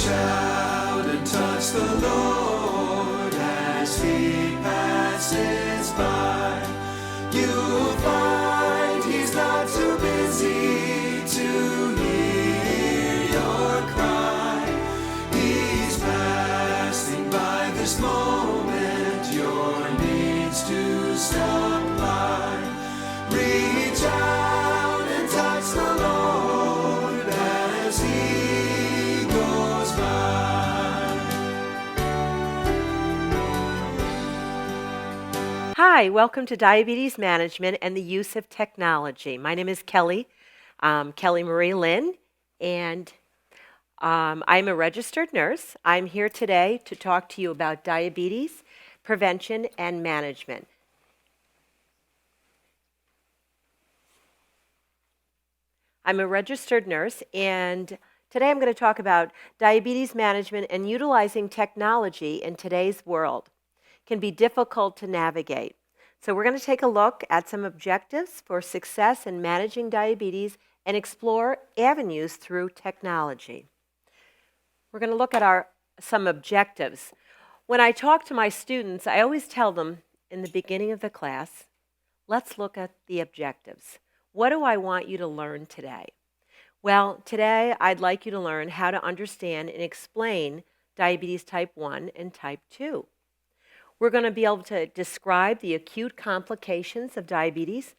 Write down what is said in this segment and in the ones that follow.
Reach out and touch the Lord as He passes by. You'll find He's not too busy to hear your cry. He's passing by this moment, your needs to supply. Reach out and touch the Lord as He goes by. Hi, welcome to Diabetes Management and the Use of Technology. My name is Kelly, Kelly Marie Lynn, and I'm a registered nurse. I'm here today to talk to you about diabetes, prevention, and management. I'm a registered nurse, and today I'm going to talk about diabetes management and utilizing technology in today's world. It can be difficult to navigate. So we're going to take a look at some objectives for success in managing diabetes and explore avenues through technology. We're going to look at some objectives. When I talk to my students, I always tell them in the beginning of the class, let's look at the objectives. What do I want you to learn today? Well, today I'd like you to learn how to understand and explain diabetes type 1 and type 2. We're going to be able to describe the acute complications of diabetes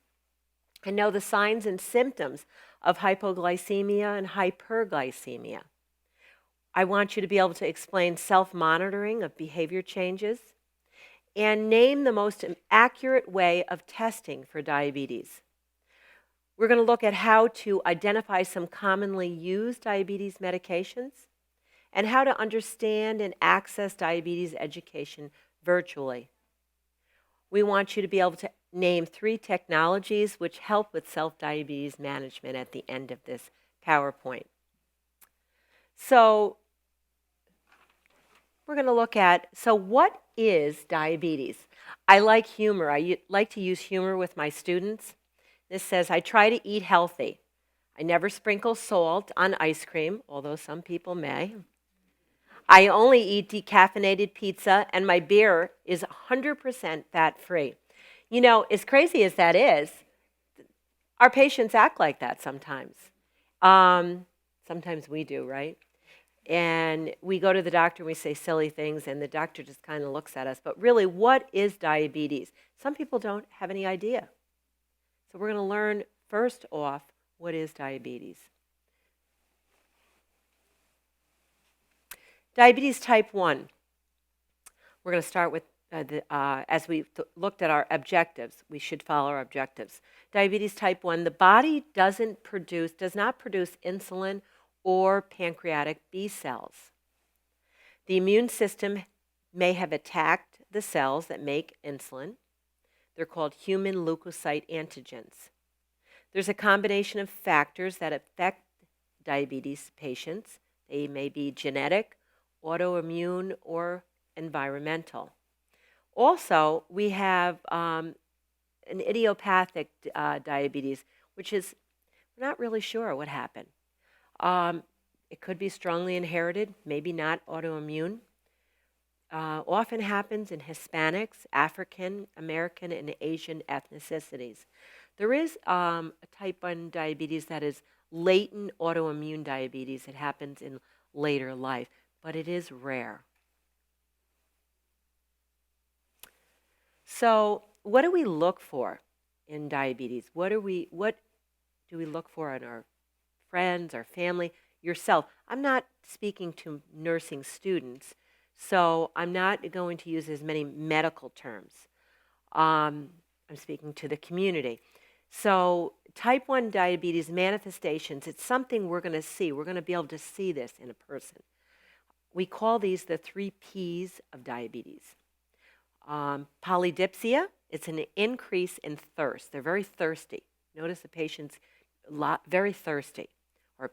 and know the signs and symptoms of hypoglycemia and hyperglycemia. I want you to be able to explain self-monitoring of behavior changes and name the most accurate way of testing for diabetes. We're going to look at how to identify some commonly used diabetes medications and how to understand and access diabetes education virtually. We want you to be able to name 3 technologies which help with self-diabetes management at the end of this PowerPoint. So we're going to look at, what is diabetes? I like humor. I like to use humor with my students. This says, I try to eat healthy. I never sprinkle salt on ice cream, although some people may. I only eat decaffeinated pizza, and my beer is 100% fat-free. You know, as crazy as that is, our patients act like that sometimes. Sometimes we do, right? And we go to the doctor and we say silly things, and the doctor just kind of looks at us. But really, what is diabetes? Some people don't have any idea. So we're going to learn, first off, what is diabetes. Diabetes type 1. We're going to start with, as we looked at our objectives, we should follow our objectives. Diabetes type 1, the body does not produce insulin or pancreatic B cells. The immune system may have attacked the cells that make insulin. They're called human leukocyte antigens. There's a combination of factors that affect diabetes patients. They may be genetic, autoimmune, or environmental. Also, we have an idiopathic diabetes, which is, we're not really sure what happened. It could be strongly inherited, maybe not autoimmune. Often happens in Hispanics, African, American, and Asian ethnicities. There is a type 1 diabetes that is latent autoimmune diabetes. It happens in later life, but it is rare. So what do we look for in diabetes? What do we look for in our friends, our family, yourself? I'm not speaking to nursing students, so I'm not going to use as many medical terms. I'm speaking to the community. So type 1 diabetes manifestations, it's something we're going to see. We're going to be able to see this in a person. We call these the 3 Ps of diabetes. Polydipsia, it's an increase in thirst. They're very thirsty. Notice the patient's very thirsty. Or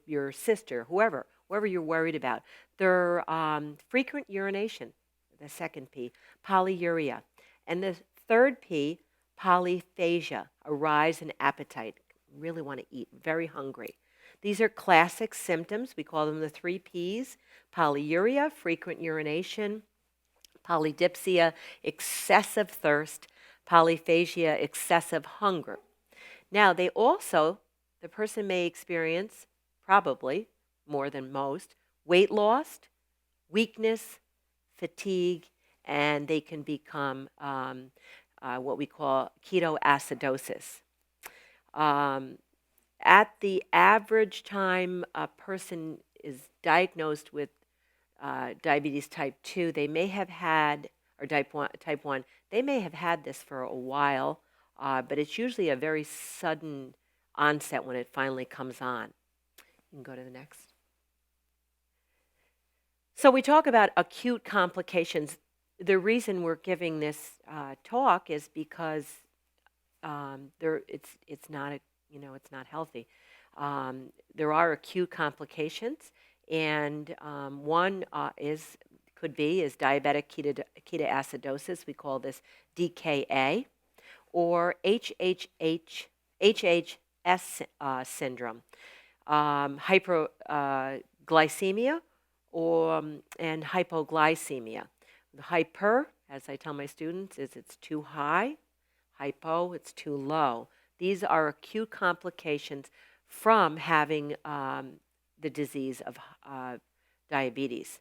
your sister, whoever you're worried about. They're frequent urination, the second P, polyuria. And the third P, polyphagia, a rise in appetite. Really want to eat, very hungry. These are classic symptoms. We call them the 3 Ps: polyuria, frequent urination; polydipsia, excessive thirst; polyphagia, excessive hunger. Now, the person may experience, probably more than most, weight loss, weakness, fatigue, and they can become what we call ketoacidosis. At the average time a person is diagnosed with diabetes type 2, they may have had, or type 1, they may have had this for a while, but it's usually a very sudden onset when it finally comes on. You can go to the next. So we talk about acute complications. The reason we're giving this talk is because it's not it's not healthy. There are acute complications, and one could be diabetic ketoacidosis. We call this DKA, or HHS syndrome, hyperglycemia, and hypoglycemia. The hyper, as I tell my students, is it's too high. Hypo, it's too low. These are acute complications from having the disease of diabetes.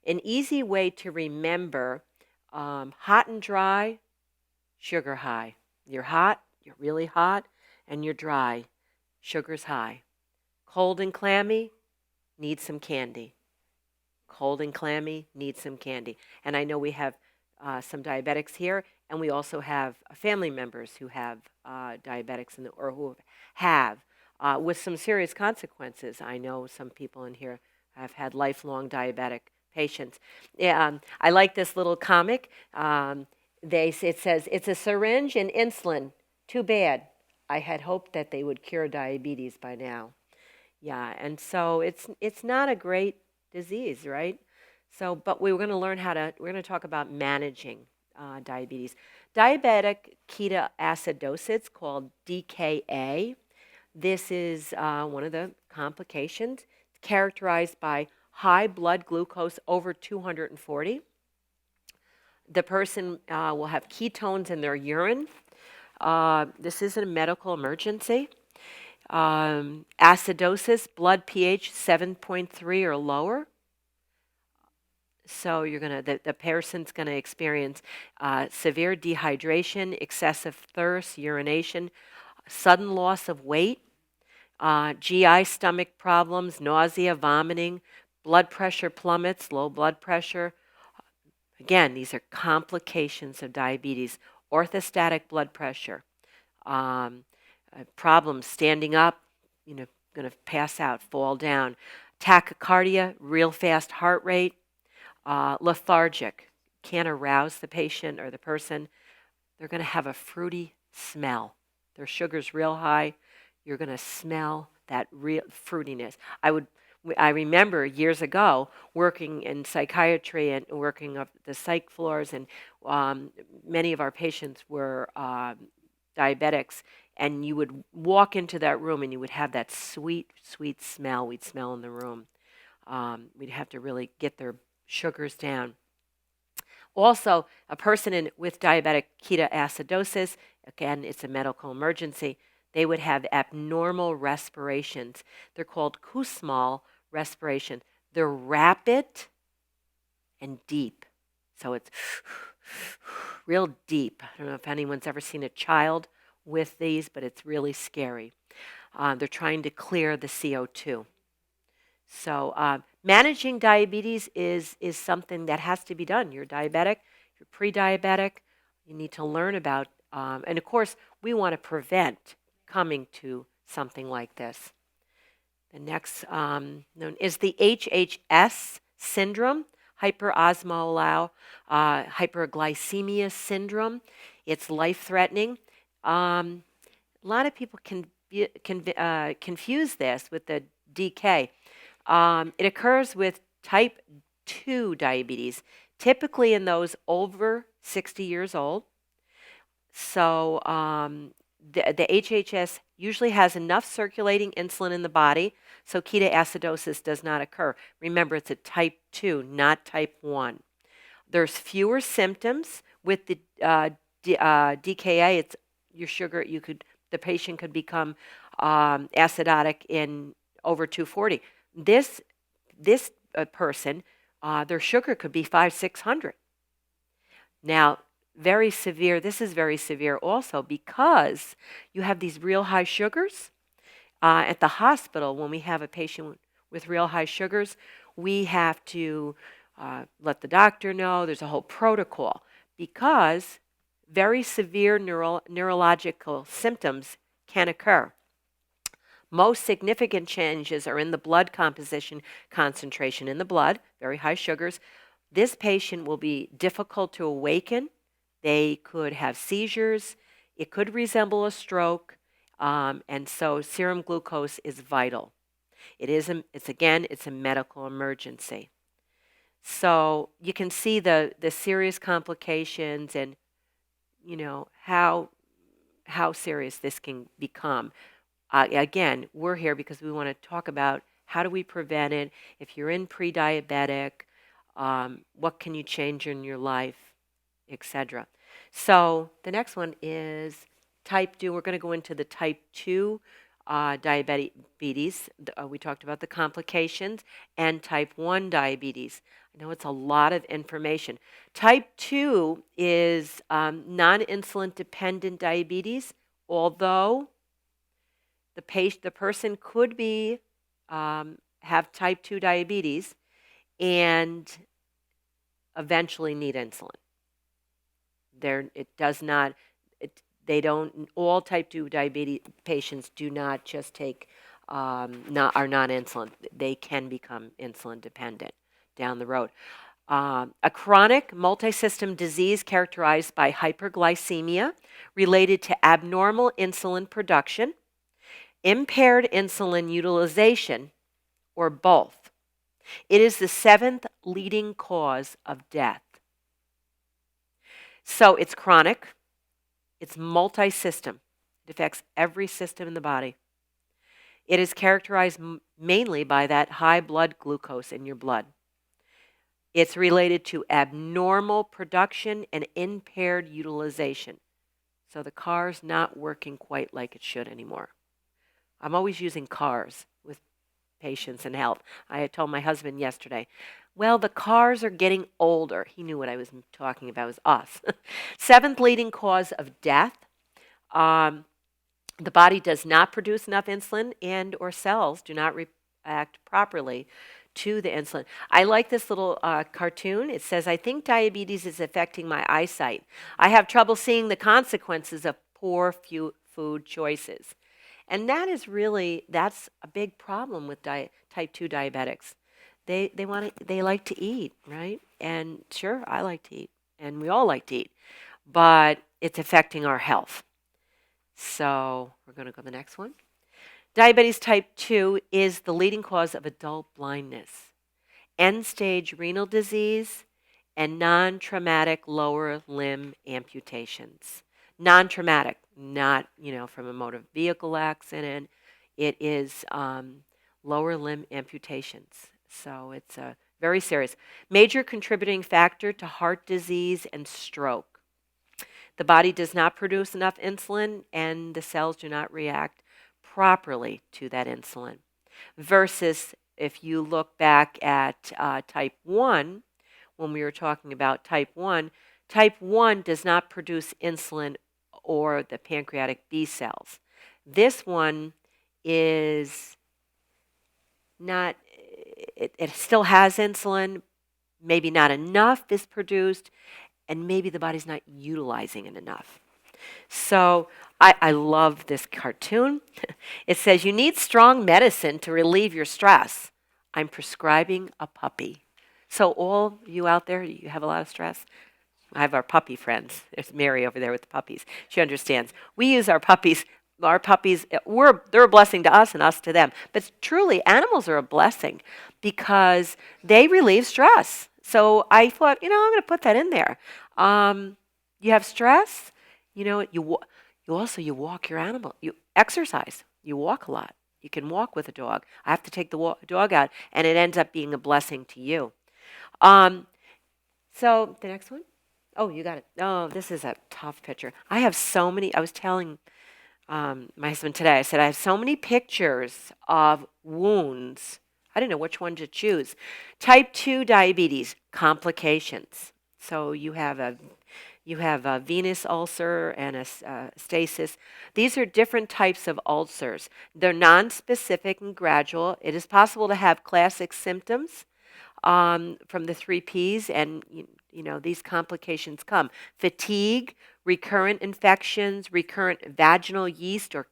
An easy way to remember: hot and dry, sugar high. You're hot, you're really hot, and you're dry, sugar's high. Cold and clammy, need some candy. Cold and clammy, need some candy. And I know we have some diabetics here, and we also have family members who have diabetics or who have with some serious consequences. I know some people in here have had lifelong diabetic patients. I like this little comic. It says, "It's a syringe and insulin. Too bad. I had hoped that they would cure diabetes by now." Yeah, and so it's not a great disease, right? So, but we're going to talk about managing diabetes. Diabetic ketoacidosis, called DKA. This is one of the complications. It's characterized by high blood glucose over 240. The person will have ketones in their urine. This is a medical emergency. Acidosis, blood pH 7.3 or lower. So the person's going to experience severe dehydration, excessive thirst, urination, sudden loss of weight, GI stomach problems, nausea, vomiting, blood pressure plummets, low blood pressure. Again, these are complications of diabetes. Orthostatic blood pressure, problems standing up, going to pass out, fall down. Tachycardia, real fast heart rate. Lethargic, can't arouse the patient or the person. They're going to have a fruity smell. Their sugar's real high. You're going to smell that real fruitiness. I remember years ago working in psychiatry and working up the psych floors, and many of our patients were diabetics, and you would walk into that room and you would have that sweet, sweet smell we'd smell in the room. We'd have to really get their sugars down. Also, a person with diabetic ketoacidosis, again, it's a medical emergency, they would have abnormal respirations. They're called Kussmaul respiration. They're rapid and deep. So it's real deep. I don't know if anyone's ever seen a child with these, but it's really scary. They're trying to clear the CO2. So managing diabetes is something that has to be done. You're diabetic, you're pre-diabetic, you need to learn about, and of course, we want to prevent coming to something like this. The next known is the HHS syndrome, hyperosmolar hyperglycemia syndrome. It's life-threatening. A lot of people can confuse this with the DK. It occurs with type 2 diabetes, typically in those over 60 years old. So the HHS usually has enough circulating insulin in the body, so ketoacidosis does not occur. Remember, it's a type 2, not type 1. There's fewer symptoms with the DKA. It's your sugar. The patient could become acidotic in over 240. This person, their sugar could be 500-600. Now, very severe. This is very severe also because you have these real high sugars. At the hospital, when we have a patient with real high sugars, we have to let the doctor know. There's a whole protocol because very severe neurological symptoms can occur. Most significant changes are in the blood composition, concentration in the blood, very high sugars. This patient will be difficult to awaken. They could have seizures. It could resemble a stroke. And so serum glucose is vital. It's a medical emergency. So you can see the serious complications and, how serious this can become. Again, we're here because we want to talk about how do we prevent it. If you're in pre-diabetic, what can you change in your life, etc. So the next one is type 2. We're going to go into the type 2 diabetes. We talked about the complications and type 1 diabetes. I know it's a lot of information. Type 2 is non-insulin dependent diabetes, although the person could be have type 2 diabetes and eventually need insulin. All type 2 diabetes patients do not just take are non-insulin. They can become insulin dependent down the road. A chronic multi-system disease characterized by hyperglycemia related to abnormal insulin production, impaired insulin utilization, or both. It is the 7th leading cause of death. So it's chronic. It's multi-system. It affects every system in the body. It is characterized mainly by that high blood glucose in your blood. It's related to abnormal production and impaired utilization. So the car's not working quite like it should anymore. I'm always using cars with patients and health. I had told my husband yesterday, well, the cars are getting older. He knew what I was talking about. It was us. 7th leading cause of death. The body does not produce enough insulin and or cells do not react properly to the insulin. I like this little cartoon. It says, I think diabetes is affecting my eyesight. I have trouble seeing the consequences of poor food choices. And that's a big problem with type 2 diabetics. They like to eat, right? And sure, I like to eat, and we all like to eat, but it's affecting our health. So we're going to go to the next one. Diabetes type 2 is the leading cause of adult blindness, end-stage renal disease, and non-traumatic lower limb amputations. Non-traumatic, not from a motor vehicle accident. It is lower limb amputations. So it's very serious. Major contributing factor to heart disease and stroke. The body does not produce enough insulin and the cells do not react properly to that insulin. Versus if you look back at type 1, when we were talking about type 1 does not produce insulin or the pancreatic B cells. This one is not, it still has insulin, maybe not enough is produced, and maybe the body's not utilizing it enough. So I love this cartoon. It says, you need strong medicine to relieve your stress. I'm prescribing a puppy. So all you out there, you have a lot of stress? I have our puppy friends. There's Mary over there with the puppies. She understands. We use our puppies. Our puppies, they're a blessing to us and us to them. But truly, animals are a blessing because they relieve stress. So I thought, I'm going to put that in there. You have stress, You walk your animal. You exercise. You walk a lot. You can walk with a dog. I have to take the dog out, and it ends up being a blessing to you. Um, so the next one. Oh, you got it. Oh, this is a tough picture. I have so many. I was telling my husband today, I said, I have so many pictures of wounds. I didn't know which one to choose. Type 2 diabetes, complications. So you have a venous ulcer and a stasis. These are different types of ulcers. They're nonspecific and gradual. It is possible to have classic symptoms from the three Ps, and these complications come. Fatigue, recurrent infections, recurrent vaginal yeast or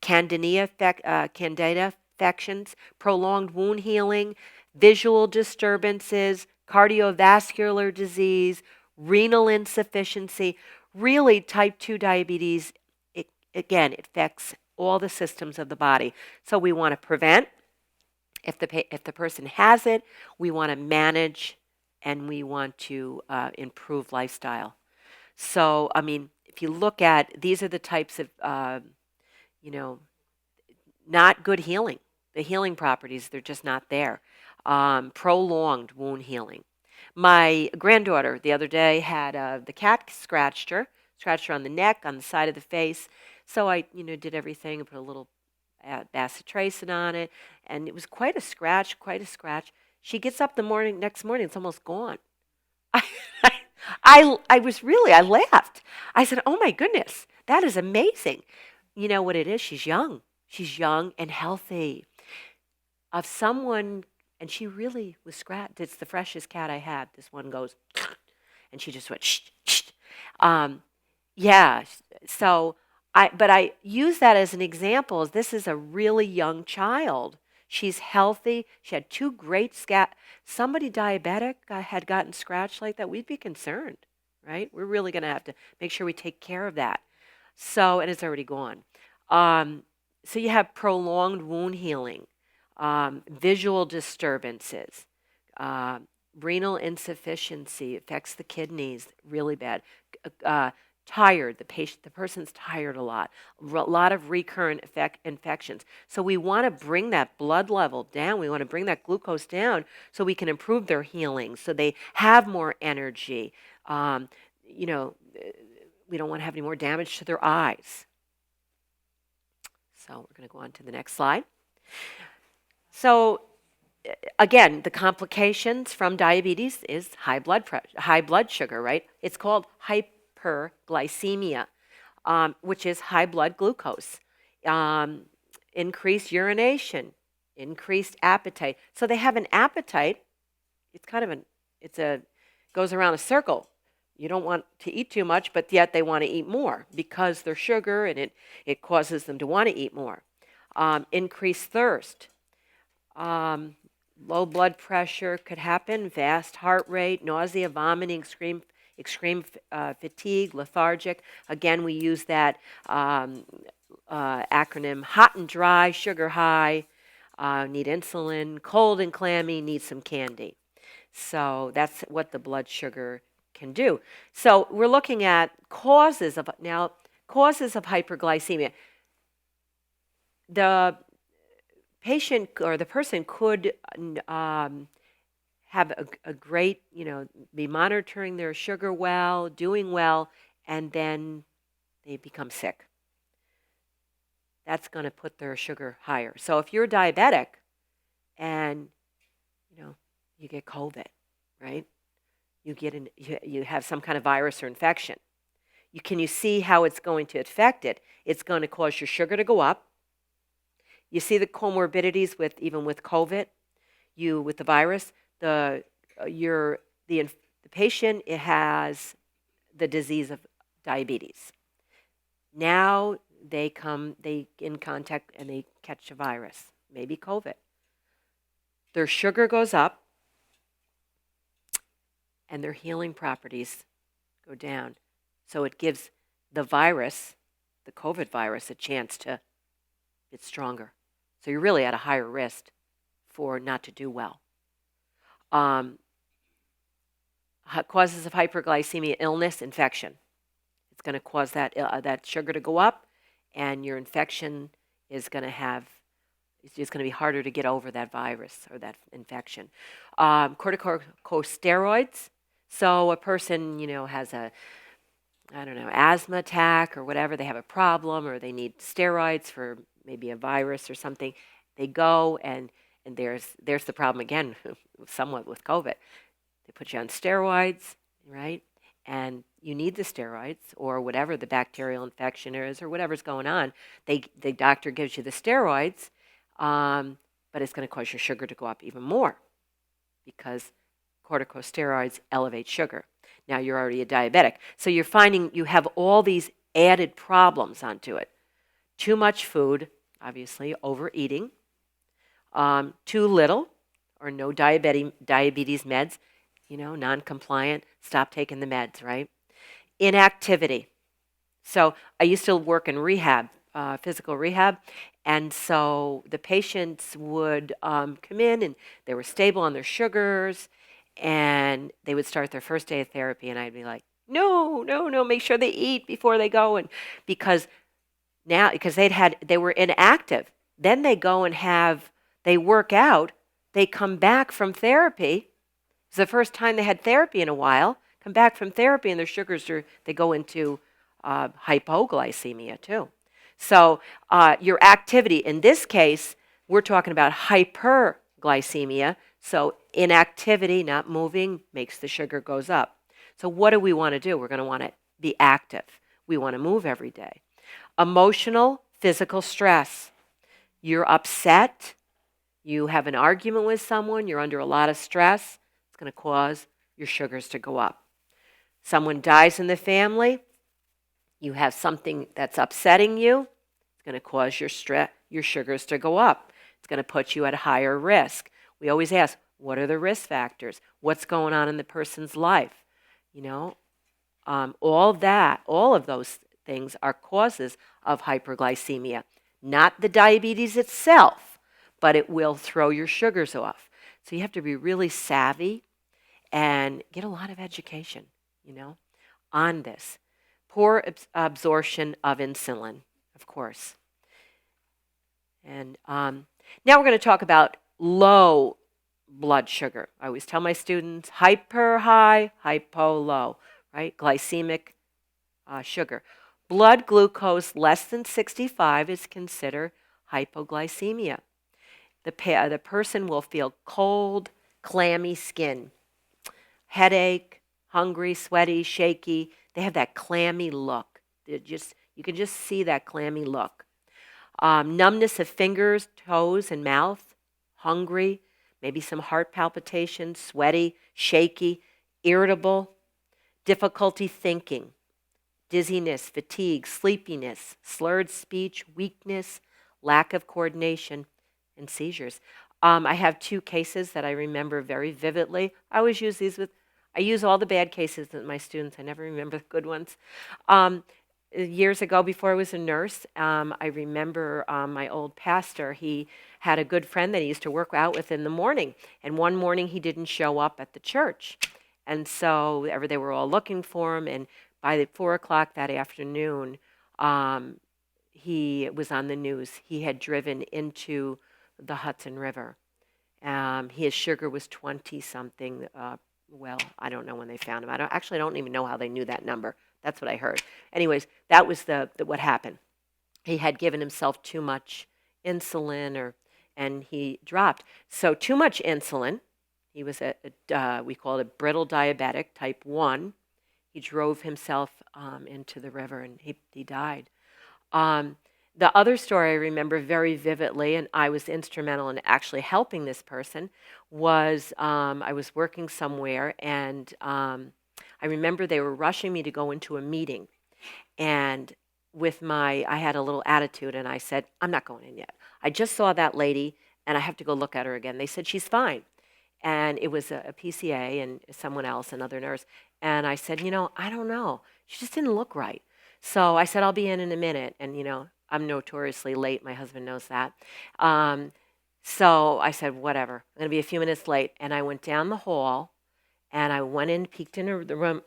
candida infections, prolonged wound healing, visual disturbances, cardiovascular disease, renal insufficiency. Really, type 2 diabetes, again, it affects all the systems of the body. So we want to prevent. If the person has it, we want to manage, and we want to improve lifestyle. So, I mean, if you look at, these are the types of, not good healing. The healing properties, they're just not there. Prolonged wound healing. My granddaughter the other day had the cat scratched her on the neck, on the side of the face. So I, did everything and put a little bacitracin on it, and it was quite a scratch. She gets up next morning, it's almost gone. I laughed. I said, "Oh my goodness, that is amazing." You know what it is? She's young. She's young and healthy. Of someone, and she really was scratched. It's the freshest cat I had. This one goes, and she just went, shh, shh. Yeah. So I use that as an example. This is a really young child. She's healthy. She had two great somebody diabetic had gotten scratched like that, we'd be concerned, right? We're really going to have to make sure we take care of that. So, and it's already gone. So you have prolonged wound healing, visual disturbances, renal insufficiency affects the kidneys really bad. Tired, the person's tired a lot of recurrent infections. So we want to bring that blood level down. We want to bring that glucose down so we can improve their healing, so they have more energy. We don't want to have any more damage to their eyes. So we're going to go on to the next slide. So again, the complications from diabetes is high blood sugar, right? It's called hyperglycemia, which is high blood glucose, increased urination, increased appetite. So they have an appetite. It's kind of goes around a circle. You don't want to eat too much, but yet they want to eat more because they're sugar, and it causes them to want to eat more. Increased thirst. Low blood pressure could happen, fast heart rate, nausea, vomiting, extreme fatigue, lethargic. Again, we use that acronym: hot and dry, sugar high, need insulin, cold and clammy, need some candy. So that's what the blood sugar can do. So we're looking at causes of hyperglycemia. The patient or the person could have a great, be monitoring their sugar well, doing well, and then they become sick. That's going to put their sugar higher. So if you're diabetic and, you get COVID, right? You have some kind of virus or infection. Can you see how it's going to affect it? It's going to cause your sugar to go up. You see the comorbidities even with COVID, with the virus. The patient, it has the disease of diabetes. Now they in contact and they catch a virus, maybe COVID. Their sugar goes up and their healing properties go down. So it gives the virus, the COVID virus, a chance to get stronger. So you're really at a higher risk for not to do well. Causes of hyperglycemia: illness, infection. It's going to cause that sugar to go up, and your infection is going to have. It's just going to be harder to get over that virus or that infection. Corticosteroids. So a person, has asthma attack or whatever. They have a problem, or they need steroids for maybe a virus or something. They go and there's the problem again, somewhat with COVID. They put you on steroids, right? And you need the steroids or whatever the bacterial infection is or whatever's going on. The doctor gives you the steroids, but it's going to cause your sugar to go up even more because corticosteroids elevate sugar. Now you're already a diabetic. So you're finding you have all these added problems onto it. Too much food, obviously, overeating. Too little or no diabetes meds, non-compliant, stop taking the meds, right? Inactivity. So I used to work in rehab, physical rehab, and so the patients would come in and they were stable on their sugars, and they would start their first day of therapy, and I'd be like, no, make sure they eat before they go, and because they were inactive. Then they go and they work out, they come back from therapy. It's the first time they had therapy in a while, come back from therapy, and their sugars they go into hypoglycemia too. So your activity, in this case, we're talking about hyperglycemia. So inactivity, not moving, makes the sugar goes up. So what do we want to do? We're going to want to be active. We want to move every day. Emotional, physical stress. You're upset. You have an argument with someone. You're under a lot of stress. It's going to cause your sugars to go up. Someone dies in the family. You have something that's upsetting you. It's going to cause your sugars to go up. It's going to put you at higher risk. We always ask, what are the risk factors? What's going on in the person's life? All of those things are causes of hyperglycemia. Not the diabetes itself, but it will throw your sugars off. So you have to be really savvy and get a lot of education, on this. Poor absorption of insulin, of course. And now we're going to talk about low blood sugar. I always tell my students hyper high, hypo low, right? Glycemic sugar. Blood glucose less than 65 is considered hypoglycemia. The person will feel cold, clammy skin, headache, hungry, sweaty, shaky. They have that clammy look. You can just see that clammy look. Numbness of fingers, toes, and mouth, hungry, maybe some heart palpitations, sweaty, shaky, irritable, difficulty thinking, dizziness, fatigue, sleepiness, slurred speech, weakness, lack of coordination, and seizures. I have 2 cases that I remember very vividly. I always use I use all the bad cases with my students. I never remember the good ones. Years ago, before I was a nurse, I remember my old pastor, he had a good friend that he used to work out with in the morning. And one morning he didn't show up at the church. And so they were all looking for him. And by 4 o'clock that afternoon, he was on the news. He had driven into the Hudson River. His sugar was 20-something. I don't know when they found him. I don't even know how they knew that number. That's what I heard. Anyways, that was what happened. He had given himself too much insulin, and he dropped. So too much insulin. He was we call it a brittle diabetic, type 1. He drove himself into the river, and he died. The other story I remember very vividly, and I was instrumental in actually helping this person, was I was working somewhere, and I remember they were rushing me to go into a meeting. And I had a little attitude, and I said, I'm not going in yet. I just saw that lady, and I have to go look at her again. They said, she's fine. And it was a PCA and someone else, another nurse. And I said, I don't know. She just didn't look right. So I said, I'll be in a minute. And, I'm notoriously late. My husband knows that. So I said, whatever. I'm going to be a few minutes late. And I went down the hall, and I went in, peeked into the room,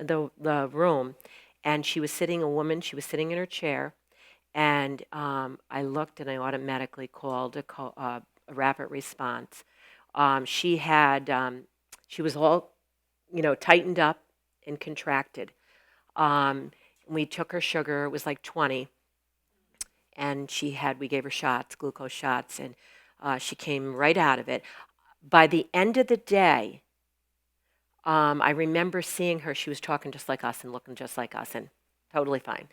and she was sitting in her chair, and I looked and I automatically called a rapid response. She had, she was all, tightened up and contracted. We took her sugar, it was like 20, and we gave her shots, glucose shots, and she came right out of it. By the end of the day, I remember seeing her. She was talking just like us and looking just like us and totally fine,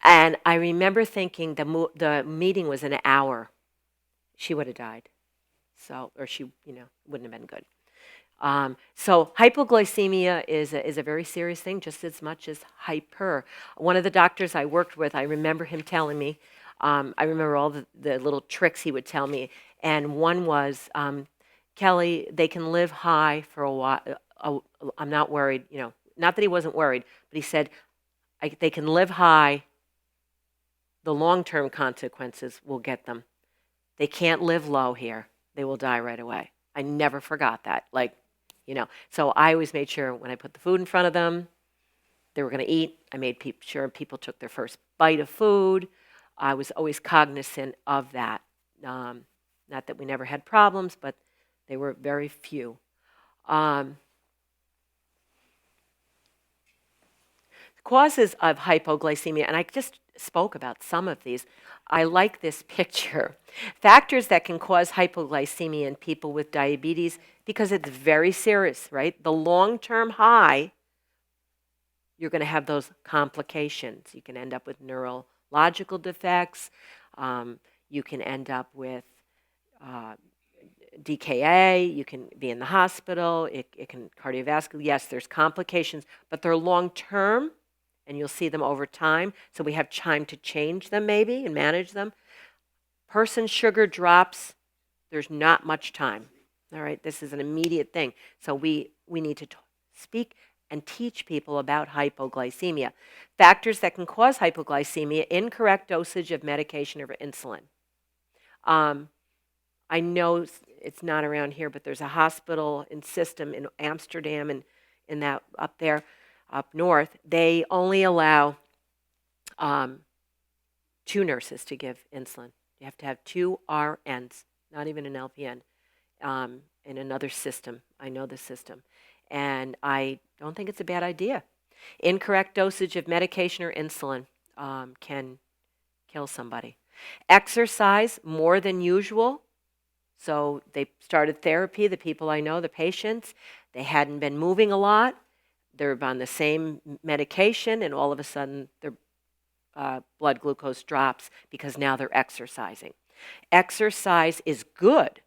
And I remember thinking the meeting was an hour. She would have died. So, or she, wouldn't have been good. So hypoglycemia is a very serious thing, just as much as hyper. One of the doctors I worked with, I remember him telling me, I remember all the little tricks he would tell me, and one was, Kelly, they can live high for a while. I'm not worried, not that he wasn't worried, but he said, they can live high. The long-term consequences will get them. They can't live low here. They will die right away. I never forgot that. So I always made sure when I put the food in front of them, they were going to eat. I made sure people took their first bite of food. I was always cognizant of that. Not that we never had problems, but they were very few. Causes of hypoglycemia, and I just spoke about some of these. I like this picture. Factors that can cause hypoglycemia in people with diabetes, because it's very serious, right? The long-term high, you're going to have those complications. You can end up with neurological defects. You can end up with DKA. You can be in the hospital. It can cardiovascular. Yes, there's complications, but they're long-term, and you'll see them over time. So we have time to change them maybe and manage them. Person sugar drops, there's not much time. All right, this is an immediate thing. So we need to speak and teach people about hypoglycemia. Factors that can cause hypoglycemia: incorrect dosage of medication or insulin. I know it's not around here, but there's a hospital and system in Amsterdam and in that up there, up north. They only allow 2 nurses to give insulin. You have to have 2 RNs, not even an LPN, in another system. I know the system. And I don't think it's a bad idea. Incorrect dosage of medication or insulin can kill somebody. Exercise more than usual. So they started therapy, the people I know, the patients. They hadn't been moving a lot. They're on the same medication, and all of a sudden their blood glucose drops because now they're exercising. Exercise is good,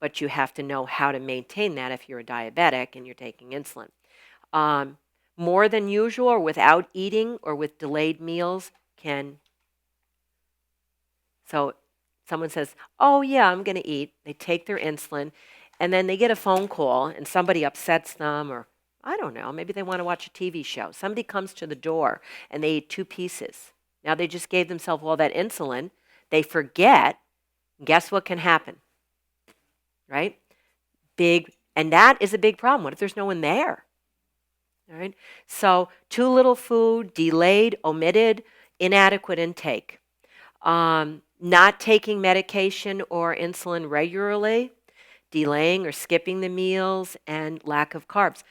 but you have to know how to maintain that if you're a diabetic and you're taking insulin. More than usual or without eating or with delayed meals can... So someone says, oh yeah, I'm going to eat. They take their insulin, and then they get a phone call and somebody upsets them, or I don't know, maybe they want to watch a TV show. Somebody comes to the door and they eat 2 pieces. Now they just gave themselves all that insulin. They forget. Guess what can happen? Right? And that is a big problem. What if there's no one there? All right? So too little food, delayed, omitted, inadequate intake. Not taking medication or insulin regularly, delaying or skipping the meals, and lack of carbs.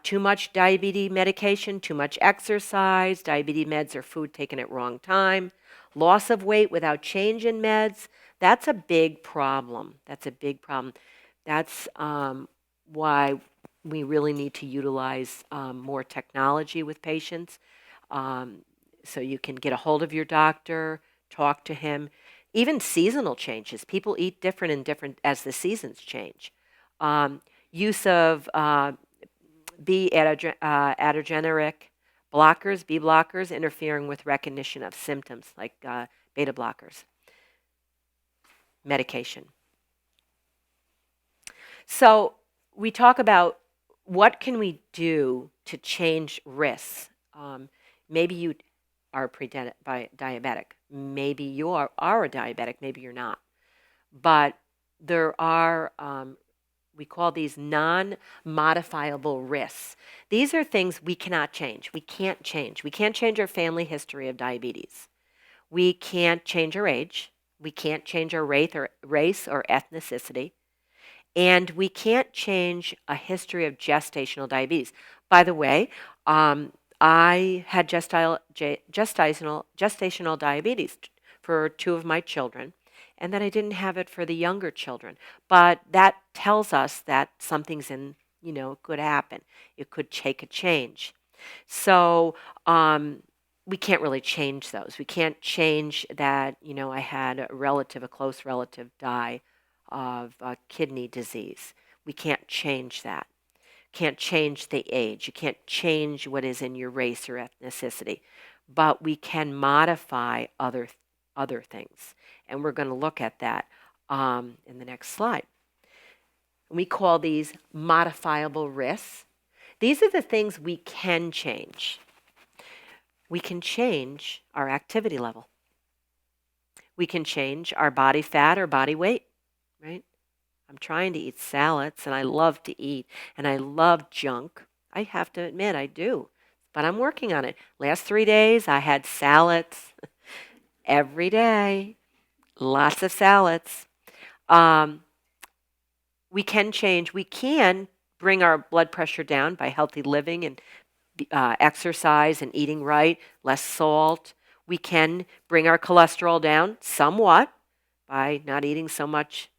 Too much diabetes medication, too much exercise, diabetes meds or food taken at wrong time, loss of weight without change in meds. That's a big problem. That's why we really need to utilize more technology with patients, so you can get a hold of your doctor, talk to him. Even seasonal changes. People eat different as the seasons change. Use of adrenergic blockers, B blockers, interfering with recognition of symptoms like beta blockers. Medication. So we talk about what can we do to change risks. Maybe you are diabetic. Maybe you are a diabetic. Maybe you're not. But there are We call these non-modifiable risks. These are things we cannot change. We can't change. We can't change our family history of diabetes. We can't change our age. We can't change our race or ethnicity. And we can't change a history of gestational diabetes. By the way, I had gestational diabetes for two of my children, and then I didn't have it for the younger children. But that tells us that something's could happen. It could take a change. So we can't really change those. We can't change that, I had a close relative die of kidney disease. We can't change that. Can't change the age. You can't change what is in your race or ethnicity. But we can modify other things. And we're going to look at that in the next slide. We call these modifiable risks. These are the things we can change. We can change our activity level. We can change our body fat or body weight, right? I'm trying to eat salads, and I love to eat, and I love junk. I have to admit, I do, but I'm working on it. Last 3 days, I had salads every day, lots of salads. We can change. We can bring our blood pressure down by healthy living and exercise and eating right, less salt. We can bring our cholesterol down somewhat by not eating so much,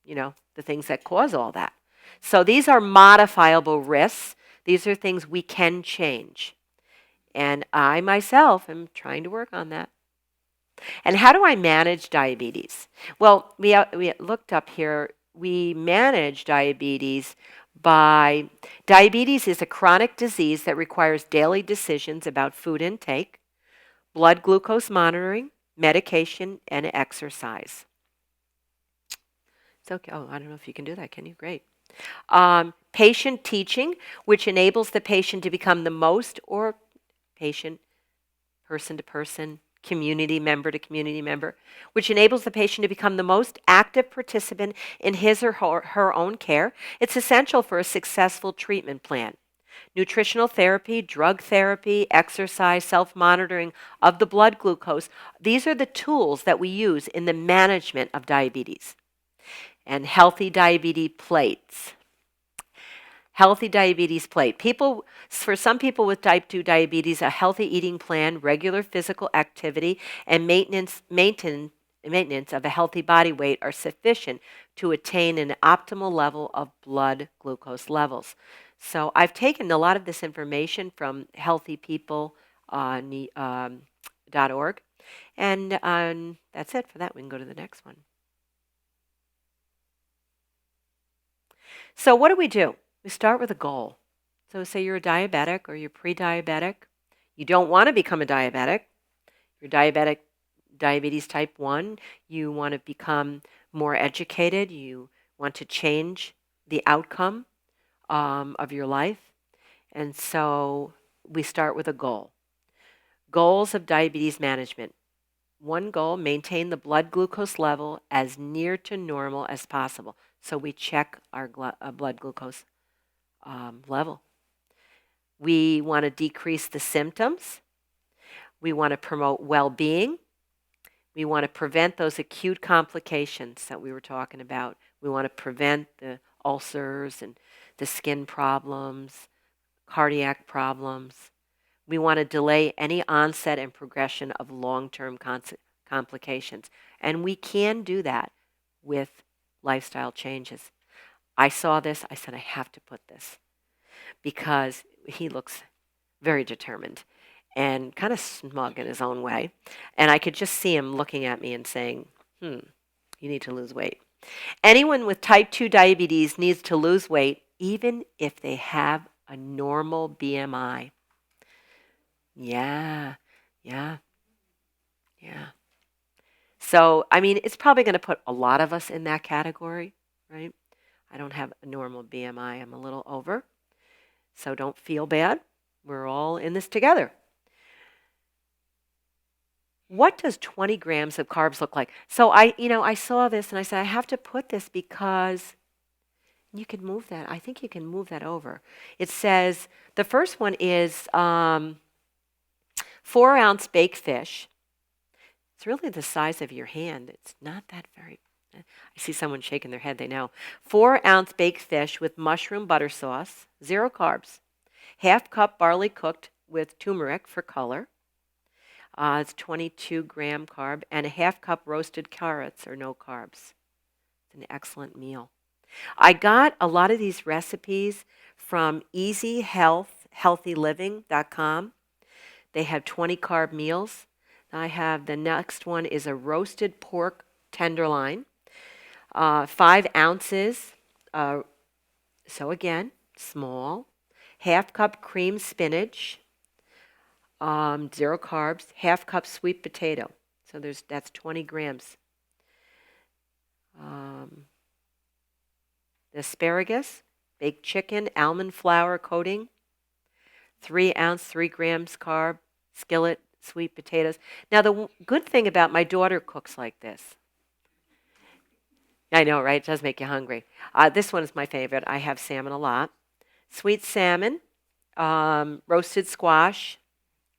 the things that cause all that. So these are modifiable risks. These are things we can change. And I myself am trying to work on that. And how do I manage diabetes? Well, we looked up here. We manage diabetes by diabetes is a chronic disease that requires daily decisions about food intake, blood glucose monitoring, medication, and exercise. It's okay. Oh, I don't know if you can do that. Can you? Great. Patient teaching, which enables the patient to become the most, or patient, person to person, community member to community member, which enables the patient to become the most active participant in his or her own care. It's essential for a successful treatment plan. Nutritional therapy, drug therapy, exercise, self-monitoring of the blood glucose, these are the tools that we use in the management of diabetes. And healthy diabetes plates. Healthy diabetes plate. For some people with type 2 diabetes, a healthy eating plan, regular physical activity, and maintenance of a healthy body weight are sufficient to attain an optimal level of blood glucose levels. So I've taken a lot of this information from healthypeople.org. And that's it for that. We can go to the next one. So what do? We start with a goal. So say you're a diabetic or you're pre-diabetic. You don't want to become a diabetic. You're diabetes type 1. You want to become more educated. You want to change the outcome of your life. And so we start with a goal. Goals of diabetes management. One goal, maintain the blood glucose level as near to normal as possible. So we check our blood glucose level. We want to decrease the symptoms. We want to promote well-being. We want to prevent those acute complications that we were talking about. We want to prevent the ulcers and the skin problems, cardiac problems. We want to delay any onset and progression of long-term complications. And we can do that with lifestyle changes. I saw this. I said, I have to put this because he looks very determined and kind of smug in his own way. And I could just see him looking at me and saying, you need to lose weight. Anyone with type 2 diabetes needs to lose weight even if they have a normal BMI. Yeah. So, it's probably going to put a lot of us in that category, right? I don't have a normal BMI. I'm a little over. So don't feel bad. We're all in this together. What does 20 grams of carbs look like? So I saw this and I said, I have to put this because You can move that. I think you can move that over. It says the first one is 4-ounce baked fish. It's really the size of your hand. It's not that very. I see someone shaking their head. They know. 4-ounce baked fish with mushroom butter sauce, 0 carbs. Half cup barley cooked with turmeric for color. It's 22-gram carb, and a half cup roasted carrots or no carbs. It's an excellent meal. I got a lot of these recipes from easyhealthhealthyliving.com. They have 20 carb meals. I have the next one is a roasted pork tenderloin, 5 ounces. So again, small. Half cup cream spinach, 0 carbs. Half cup sweet potato. So that's 20 grams. The asparagus, baked chicken, almond flour coating, 3 ounce, 3 grams carb, skillet, sweet potatoes. Now, the good thing about my daughter cooks like this. I know, right? It does make you hungry. This one is my favorite. I have salmon a lot. Sweet salmon, roasted squash.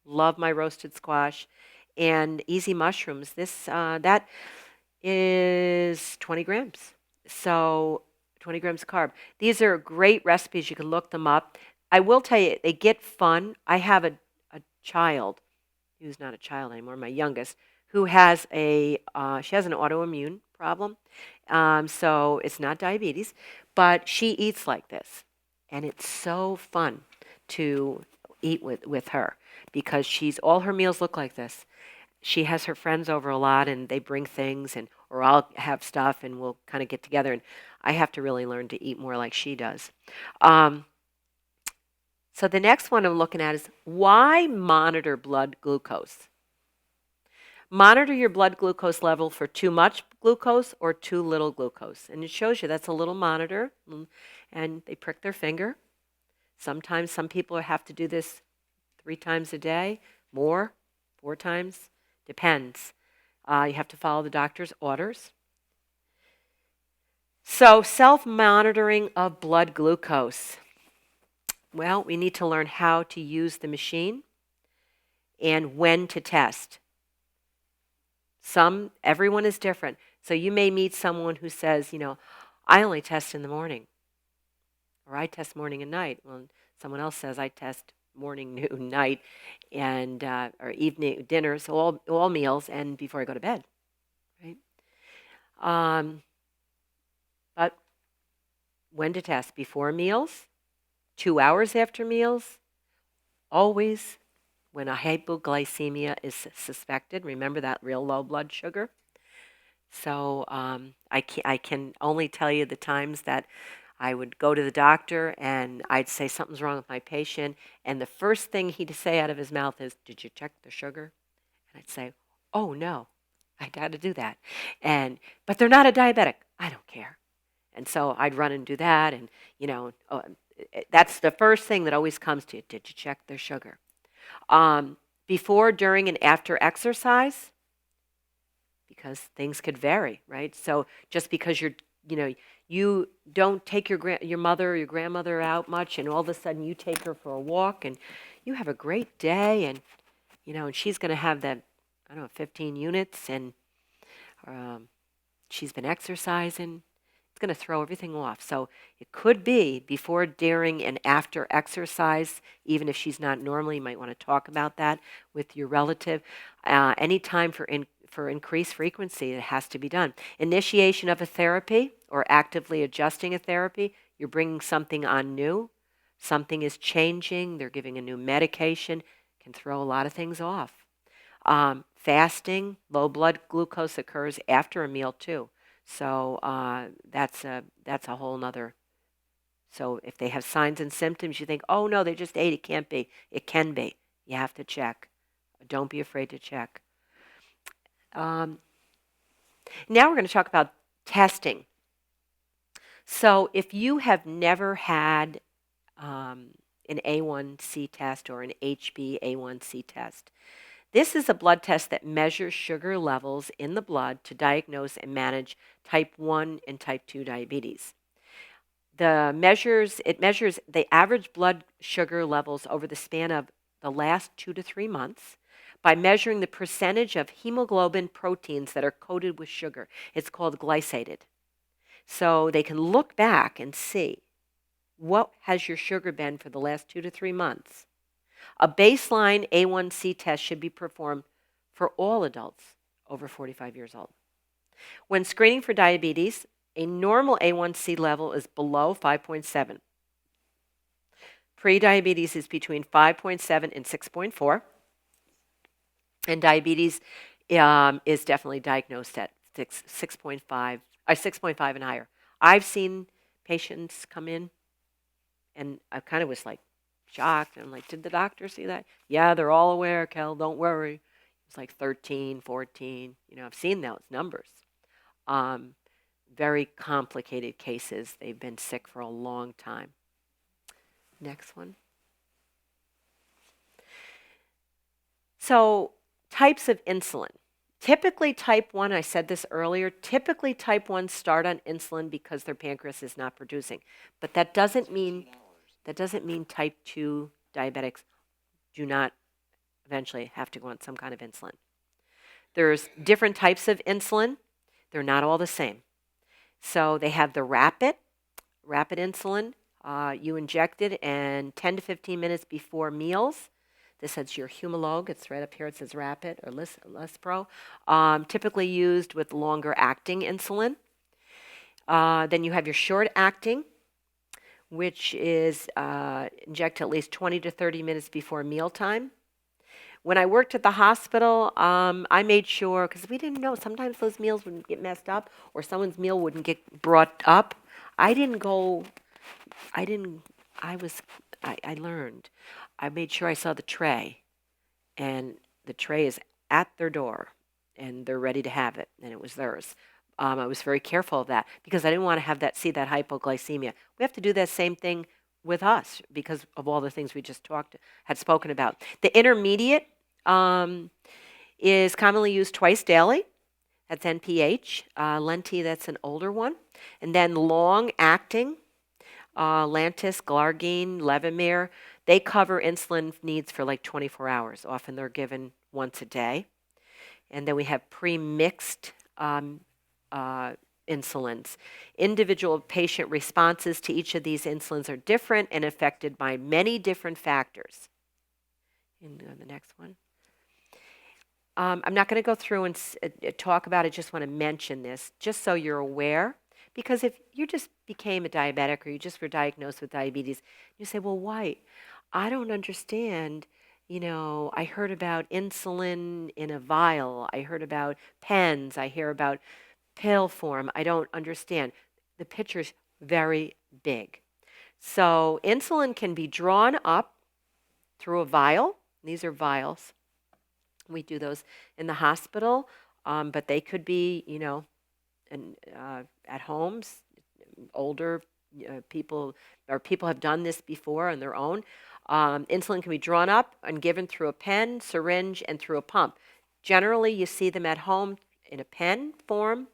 Love my roasted squash. And easy mushrooms. That is 20 grams. So 20 grams of carb. These are great recipes. You can look them up. I will tell you, they get fun. I have a child, who's not a child anymore, my youngest, who has she has an autoimmune problem. So it's not diabetes, but she eats like this. And it's so fun to eat with her because all her meals look like this. She has her friends over a lot and they bring things or I'll have stuff and we'll kind of get together and I have to really learn to eat more like she does. So the next one I'm looking at is why monitor blood glucose? Monitor your blood glucose level for too much glucose or too little glucose. And it shows you that's a little monitor and they prick their finger. Sometimes some people have to do this 3 times a day, more, 4 times. Depends. You have to follow the doctor's orders. So self-monitoring of blood glucose. Well, we need to learn how to use the machine and when to test. Everyone is different. So you may meet someone who says, I only test in the morning. Or I test morning and night. Well, someone else says I test morning, noon, night, and or evening dinners, all meals, and before I go to bed, right? But when to test? Before meals, 2 hours after meals, always when a hypoglycemia is suspected. Remember that real low blood sugar. So I can only tell you the times that I would go to the doctor and I'd say something's wrong with my patient. And the first thing he'd say out of his mouth is, did you check the sugar? And I'd say, oh, no, I got to do that. But they're not a diabetic. I don't care. And so I'd run and do that. And, that's the first thing that always comes to you. Did you check their sugar? Before, during, and after exercise, because things could vary, right? So just because you don't take your mother or your grandmother out much and all of a sudden you take her for a walk and you have a great day and and she's going to have that 15 units and she's been exercising, it's going to throw everything off. So it could be before, during, and after exercise. Even if she's not normally, you might want to talk about that with your relative. Any time for increased frequency, it has to be done. Initiation of a therapy or actively adjusting a therapy, you're bringing something on new. Something is changing. They're giving a new medication. Can throw a lot of things off. Fasting, low blood glucose occurs after a meal too. So that's a whole nother. So if they have signs and symptoms, you think, oh no, they just ate. It can't be. It can be. You have to check. Don't be afraid to check. Now we're going to talk about testing. So if you have never had an A1C test or an HbA1c test, this is a blood test that measures sugar levels in the blood to diagnose and manage type 1 and type 2 diabetes. It measures the average blood sugar levels over the span of the last 2 to 3 months by measuring the percentage of hemoglobin proteins that are coated with sugar. It's called glycated. So they can look back and see what has your sugar been for the last 2 to 3 months. A baseline A1C test should be performed for all adults over 45 years old. When screening for diabetes, a normal A1C level is below 5.7. Pre-diabetes is between 5.7 and 6.4. And diabetes is definitely diagnosed at 6.5 and higher. I've seen patients come in, and I kind of was like shocked. I'm like, did the doctor see that? Yeah, they're all aware, Kel, don't worry. It's like 13, 14. I've seen those numbers. Very complicated cases. They've been sick for a long time. Next one. So, types of insulin. Typically type 1, I said this earlier, typically type 1 start on insulin because their pancreas is not producing. But that doesn't mean type 2 diabetics do not eventually have to go on some kind of insulin. There's different types of insulin. They're not all the same. So they have the rapid insulin. You inject it and 10 to 15 minutes before meals. This is your Humalog. It's right up here. It says rapid or Lispro. Typically used with longer acting insulin. Then you have your short acting, which is inject at least 20 to 30 minutes before mealtime. When I worked at the hospital, I made sure, because we didn't know, sometimes those meals would get messed up or someone's meal wouldn't get brought up. I learned. I made sure I saw the tray, and the tray is at their door, and they're ready to have it, and it was theirs. I was very careful of that because I didn't want to see that hypoglycemia. We have to do that same thing with us because of all the things we just had spoken about. The intermediate is commonly used twice daily. That's NPH. Lenti, that's an older one. And then long-acting, Lantus, Glargine, Levemir, they cover insulin needs for like 24 hours. Often they're given once a day. And then we have pre-mixed insulins. Individual patient responses to each of these insulins are different and affected by many different factors. And the next one. I'm not going to go through and talk about it. I just want to mention this just so you're aware. Because if you just became a diabetic or you just were diagnosed with diabetes, you say, well, why? I don't understand. I heard about insulin in a vial. I heard about pens. I hear about pill form. I don't understand. The picture's very big. So insulin can be drawn up through a vial. These are vials. We do those in the hospital, but they could be, at homes. Older people have done this before on their own. Insulin can be drawn up and given through a pen, syringe, and through a pump. Generally, you see them at home in a pen form.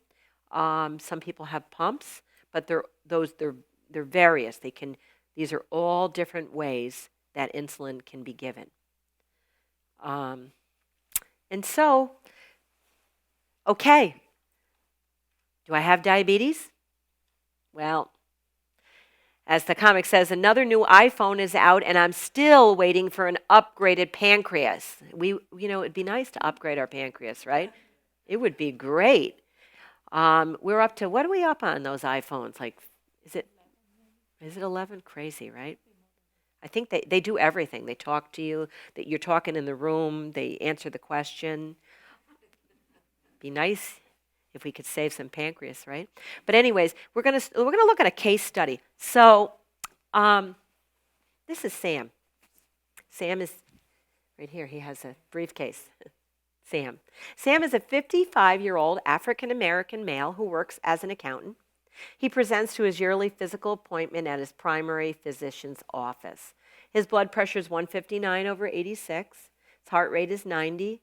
Some people have pumps, but they're various. These are all different ways that insulin can be given. And so, okay, do I have diabetes? Well, as the comic says, another new iPhone is out, and I'm still waiting for an upgraded pancreas. It'd be nice to upgrade our pancreas, right? It would be great. We're up to, what are we up on those iPhones? Like, is it 11? Crazy, right? I think they do everything. They talk to you, that you're talking in the room, they answer the question. Be nice if we could save some pancreas, right? But anyways, we're gonna look at a case study. So, this is Sam. Sam is right here. He has a briefcase. Sam is a 55-year-old African-American male who works as an accountant. He presents to his yearly physical appointment at his primary physician's office. His blood pressure is 159/86. His heart rate is 90.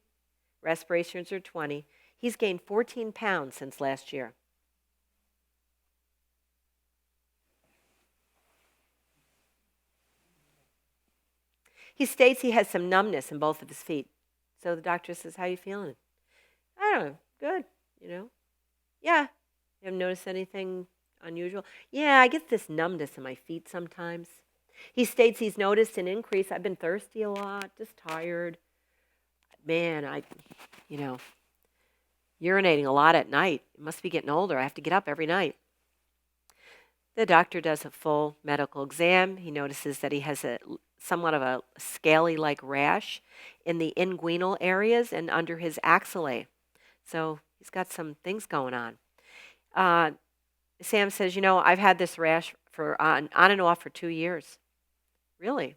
Respirations are 20. He's gained 14 pounds since last year. He states he has some numbness in both of his feet. So the doctor says, how are you feeling? I don't know. Good, Yeah. You haven't noticed anything unusual? Yeah, I get this numbness in my feet sometimes. He states he's noticed an increase. I've been thirsty a lot, just tired. Man, urinating a lot at night. It must be getting older. I have to get up every night. The doctor does a full medical exam. He notices that he has somewhat of a scaly-like rash in the inguinal areas and under his axillae. So he's got some things going on. Sam says, I've had this rash for on and off for 2 years. Really?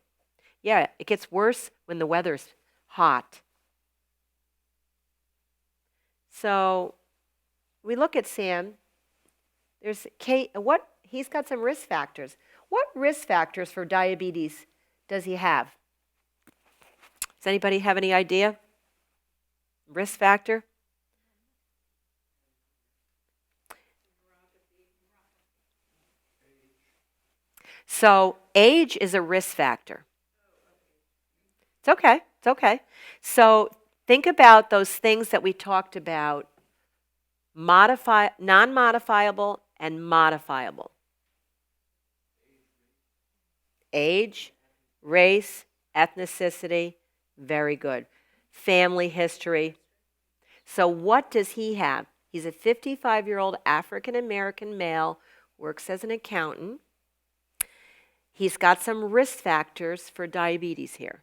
Yeah, it gets worse when the weather's hot. So we look at Sam. There's Kate. He's got some risk factors. What risk factors for diabetes does he have? Does anybody have any idea? Risk factor? So age is a risk factor. It's okay. It's okay. So think about those things that we talked about, non-modifiable and modifiable. Age, race, ethnicity, very good. Family history. So what does he have? He's a 55-year-old African-American male, works as an accountant. He's got some risk factors for diabetes here.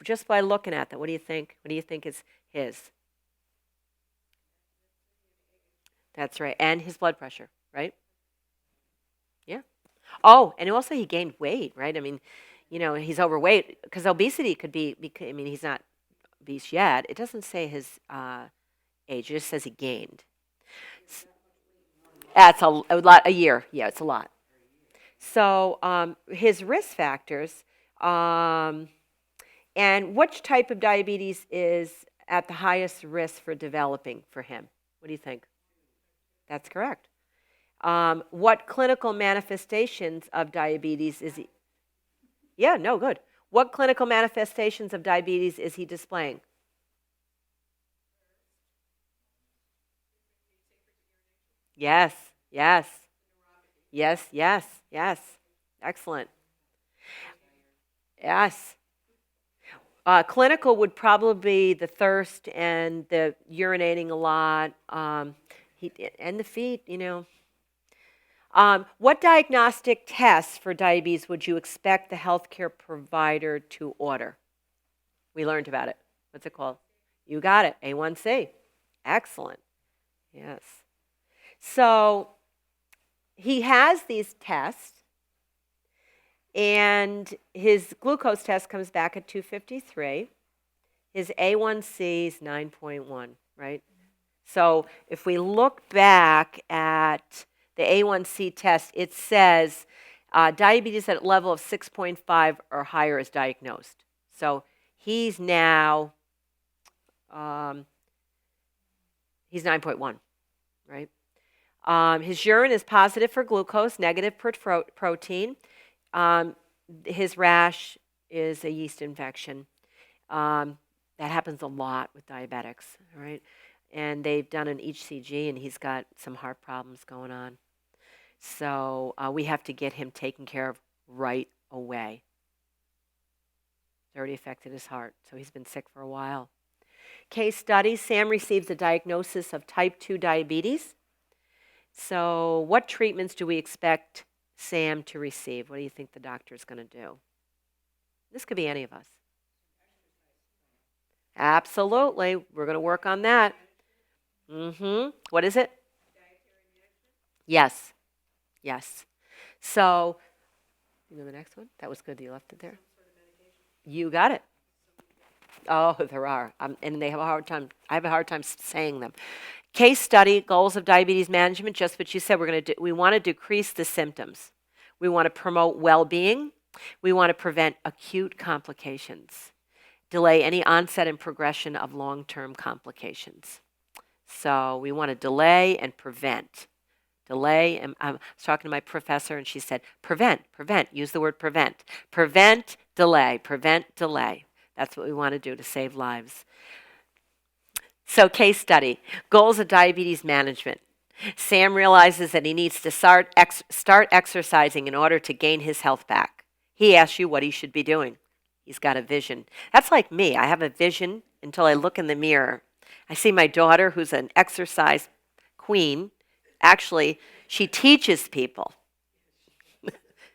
Just by looking at that, what do you think? What do you think is his? That's right. And his blood pressure, right? Yeah. Oh, and also he gained weight, right? I mean, he's overweight because obesity could be, he's not obese yet. It doesn't say his age. It just says he gained. That's a lot, a year. Yeah, it's a lot. So his risk factors, and which type of diabetes is at the highest risk for developing for him? What do you think? That's correct. What clinical manifestations of diabetes is he? Yeah, no, good. What clinical manifestations of diabetes is he displaying? Yes, yes, yes, yes, yes. Excellent. Yes. Clinical would probably be the thirst and the urinating a lot, and the feet, What diagnostic tests for diabetes would you expect the healthcare provider to order? We learned about it. What's it called? You got it. A1C. Excellent. Yes. So he has these tests, and his glucose test comes back at 253. His A1C is 9.1, right? So if we look back at the A1C test, it says diabetes at a level of 6.5 or higher is diagnosed. So he's now, he's 9.1, right? His urine is positive for glucose, negative for protein. His rash is a yeast infection. That happens a lot with diabetics, right? And they've done an HCG, and he's got some heart problems going on. So we have to get him taken care of right away. It's already affected his heart, so he's been sick for a while. Case study, Sam receives a diagnosis of type 2 diabetes. So what treatments do we expect Sam to receive? What do you think the doctor is going to do? This could be any of us. Absolutely. We're going to work on that. What is it? Yes. Yes. So, the next one? That was good that you left it there. You got it. Oh, there are. And they have a hard time. I have a hard time saying them. Case study, goals of diabetes management, just what you said. We want to decrease the symptoms. We want to promote well-being. We want to prevent acute complications. Delay any onset and progression of long-term complications. So we want to delay and prevent. Delay, and I was talking to my professor, and she said, prevent, use the word prevent. Prevent, Delay, prevent delay. That's what we want to do to save lives. So, case study, goals of diabetes management. Sam realizes that he needs to start exercising in order to gain his health back. He asks you what he should be doing. He's got a vision. That's like me. I have a vision until I look in the mirror. I see my daughter, who's an exercise queen. Actually, she teaches people.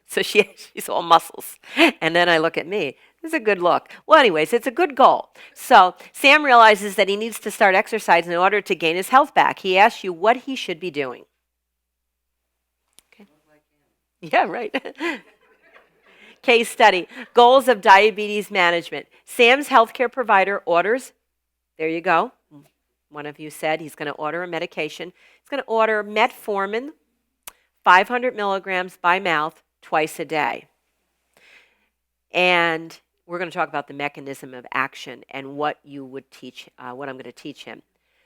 So she's all muscles. And then I look at me. It's a good look. Well, anyways, it's a good goal. So Sam realizes that he needs to start exercising in order to gain his health back. He asks you what he should be doing. Okay. Yeah, right. Case study, goals of diabetes management. Sam's healthcare provider orders, there you go. One of you said he's going to order a medication. He's going to order metformin, 500 milligrams by mouth, twice a day. And we're going to talk about the mechanism of action and what you would teach, what I'm going to teach him.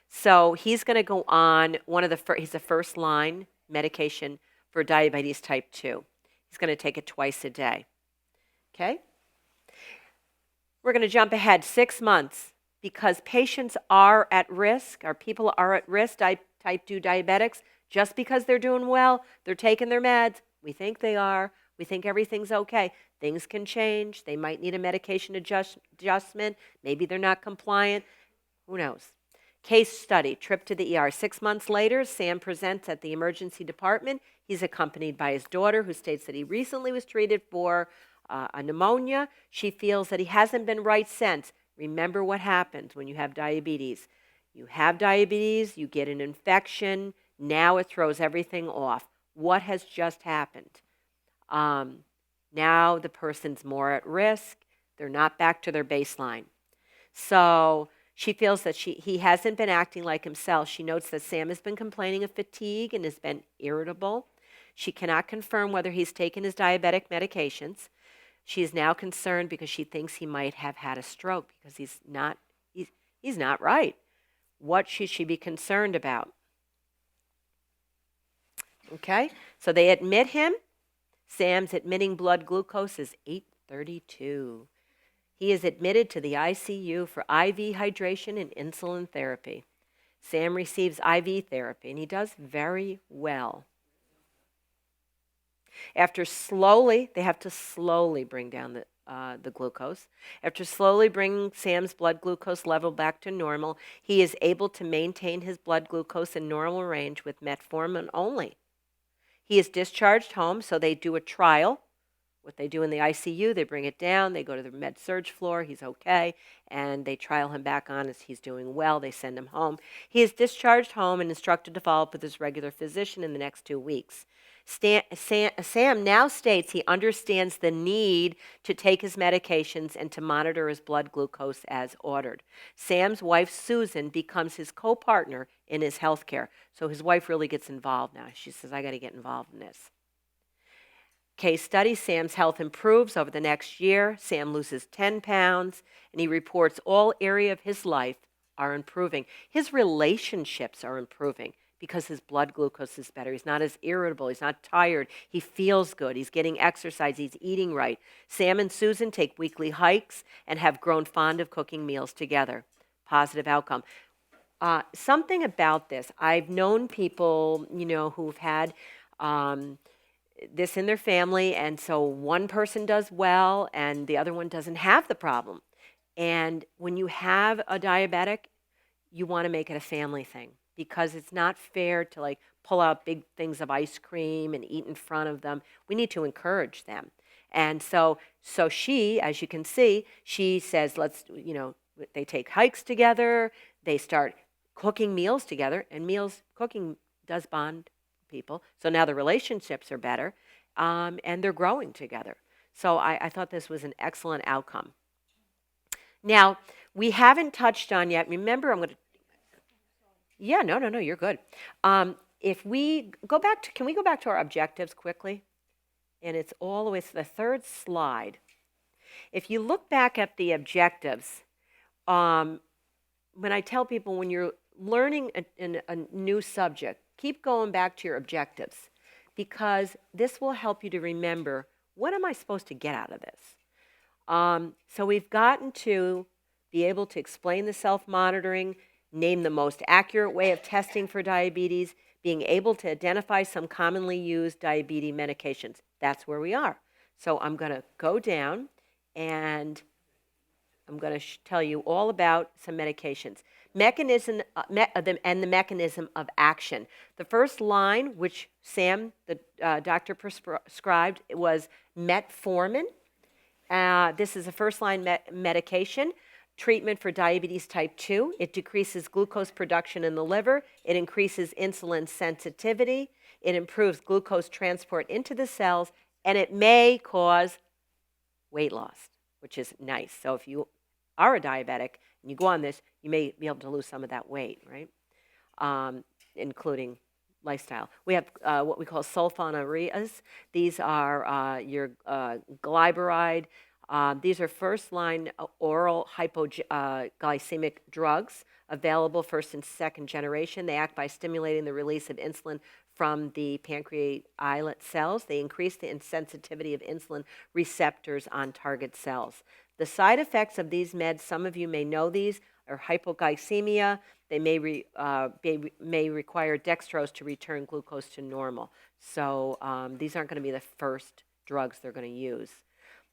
So he's going to go on he's a first line medication for diabetes type 2. He's going to take it twice a day. Okay? We're going to jump ahead 6 months because patients are at risk, or people are at risk, type 2 diabetics, just because they're doing well, they're taking their meds. We think they are. We think everything's okay. Things can change. They might need a medication adjustment. Maybe they're not compliant. Who knows? Case study, trip to the ER. 6 months later, Sam presents at the emergency department. He's accompanied by his daughter, who states that he recently was treated for a pneumonia. She feels that he hasn't been right since. Remember what happens when you have diabetes. You have diabetes, you get an infection, now it throws everything off. What has just happened? Now the person's more at risk. They're not back to their baseline. So she feels that he hasn't been acting like himself. She notes that Sam has been complaining of fatigue and has been irritable. She cannot confirm whether he's taken his diabetic medications. She is now concerned because she thinks he might have had a stroke because he's not right. What should she be concerned about? Okay, so they admit him. Sam's admitting blood glucose is 832. He is admitted to the ICU for IV hydration and insulin therapy. Sam receives IV therapy, and he does very well. They have to slowly bring down the glucose. After slowly bringing Sam's blood glucose level back to normal, he is able to maintain his blood glucose in normal range with metformin only. He is discharged home, so they do a trial. What they do in the ICU, they bring it down, they go to the med-surg floor, he's okay, and they trial him back on as he's doing well. They send him home. He is discharged home and instructed to follow up with his regular physician in the next 2 weeks. Sam now states he understands the need to take his medications and to monitor his blood glucose as ordered. Sam's wife, Susan, becomes his co-partner in his health care. So his wife really gets involved now. She says, I got to get involved in this. Case study, Sam's health improves over the next year. Sam loses 10 pounds, and he reports all area of his life are improving. His relationships are improving because his blood glucose is better. He's not as irritable. He's not tired. He feels good. He's getting exercise. He's eating right. Sam and Susan take weekly hikes and have grown fond of cooking meals together. Positive outcome. Something about this, I've known people, who've had this in their family, and so one person does well and the other one doesn't have the problem. And when you have a diabetic, you want to make it a family thing because it's not fair to pull out big things of ice cream and eat in front of them. We need to encourage them. And so she, as you can see, she says, they take hikes together, they start cooking meals together, and cooking does bond people. So now the relationships are better, and they're growing together. So I thought this was an excellent outcome. Now, we haven't touched on yet, remember yeah, no, you're good. If we go back to, can we go back to our objectives quickly? And it's all the way to the third slide. If you look back at the objectives, when I tell people when you're learning a new subject, keep going back to your objectives because this will help you to remember, what am I supposed to get out of this? So we've gotten to be able to explain the self-monitoring, name the most accurate way of testing for diabetes, being able to identify some commonly used diabetes medications. That's where we are. So I'm going to go down and I'm going to tell you all about some medications. Mechanism and the mechanism of action. The first line, which Sam, the doctor, prescribed, was metformin. This is a first-line medication, treatment for diabetes type 2. It decreases glucose production in the liver. It increases insulin sensitivity. It improves glucose transport into the cells, and it may cause weight loss, which is nice. So if you are a diabetic and you go on this, you may be able to lose some of that weight, right? Including lifestyle. We have what we call sulfonylureas. These are your glyburide. These are first-line oral hypoglycemic drugs available first and second generation. They act by stimulating the release of insulin from the pancreatic islet cells. They increase the sensitivity of insulin receptors on target cells. The side effects of these meds, some of you may know these, are hypoglycemia. They may require dextrose to return glucose to normal. So these aren't going to be the first drugs they're going to use.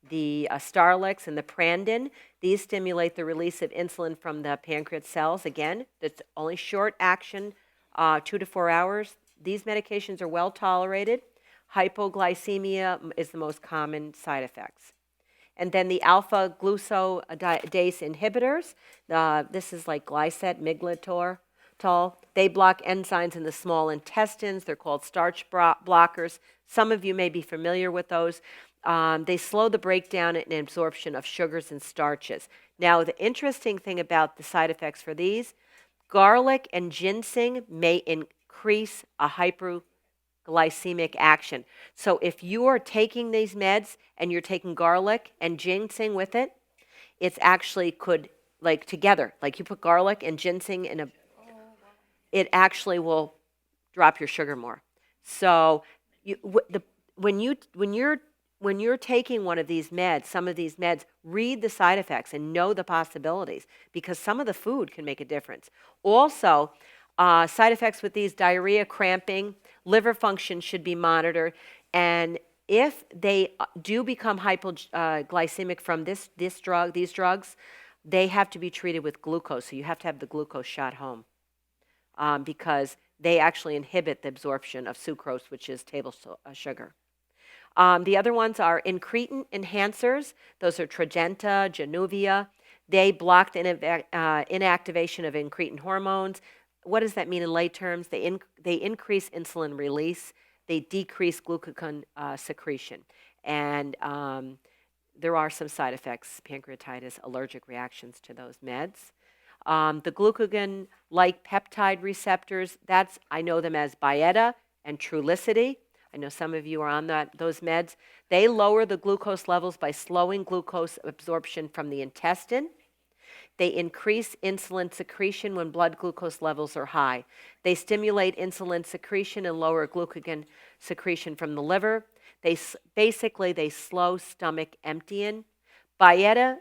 The Starlix and the Prandin, these stimulate the release of insulin from the pancreas cells. Again, that's only short action, 2 to 4 hours. These medications are well tolerated. Hypoglycemia is the most common side effects. And then the alpha glucosidase inhibitors, this is like Glycet, Miglitol. They block enzymes in the small intestines. They're called starch blockers. Some of you may be familiar with those. They slow the breakdown and absorption of sugars and starches. Now, the interesting thing about the side effects for these, garlic and ginseng may increase a hyperglycemic action. So if you are taking these meds and you're taking garlic and ginseng with it, it's actually could, like together, like you put garlic and ginseng in it actually will drop your sugar more. So when you're taking one of these meds, some of these meds, read the side effects and know the possibilities, because some of the food can make a difference. Also, side effects with these: diarrhea, cramping, liver function should be monitored, and if they do become hypoglycemic from these drugs, they have to be treated with glucose. So you have to have the glucose shot home, because they actually inhibit the absorption of sucrose, which is table sugar. The other ones are incretin enhancers. Those are Tradjenta, Januvia. They block the inactivation of incretin hormones. What does that mean in lay terms? They increase insulin release. They decrease glucagon secretion. And there are some side effects: pancreatitis, allergic reactions to those meds. The glucagon-like peptide receptors, I know them as Byetta and Trulicity. I know some of you are on those meds. They lower the glucose levels by slowing glucose absorption from the intestine. They increase insulin secretion when blood glucose levels are high. They stimulate insulin secretion and lower glucagon secretion from the liver. They slow stomach emptying. Byetta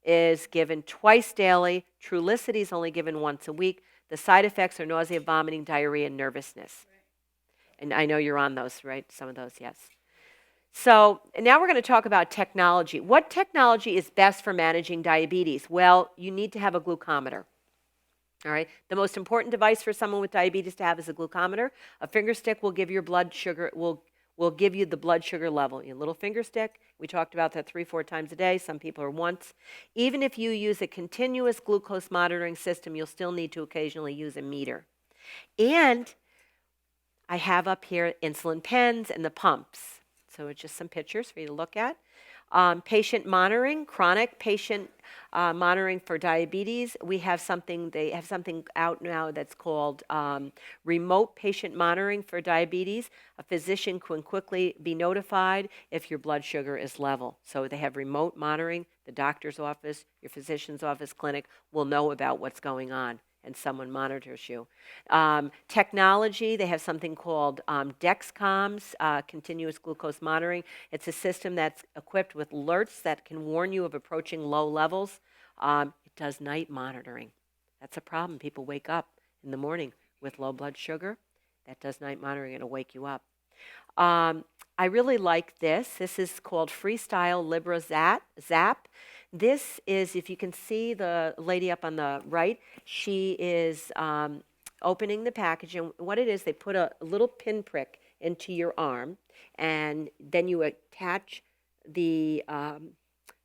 is given twice daily. Trulicity is only given once a week. The side effects are nausea, vomiting, diarrhea, and nervousness. And I know you're on those, right? Some of those, yes. So now we're going to talk about technology. What technology is best for managing diabetes? Well, you need to have a glucometer. All right. The most important device for someone with diabetes to have is a glucometer. A finger stick will give your blood sugar, will give you the blood sugar level. Your little finger stick, we talked about that 3-4 times a day. Some people are once. Even if you use a continuous glucose monitoring system, you'll still need to occasionally use a meter. And I have up here insulin pens and the pumps. So it's just some pictures for you to look at. Patient monitoring, chronic patient monitoring for diabetes. They have something out now that's called remote patient monitoring for diabetes. A physician can quickly be notified if your blood sugar is level. So they have remote monitoring. The doctor's office, your physician's office, clinic will know about what's going on and someone monitors you. Technology, they have something called Dexcoms, continuous glucose monitoring. It's a system that's equipped with alerts that can warn you of approaching low levels. It does night monitoring. That's a problem. People wake up in the morning with low blood sugar. That does night monitoring. It'll wake you up. I really like this. This is called Freestyle Libra Zap. This is, if you can see the lady up on the right, she is opening the package. And what it is, they put a little pinprick into your arm, and then you attach the a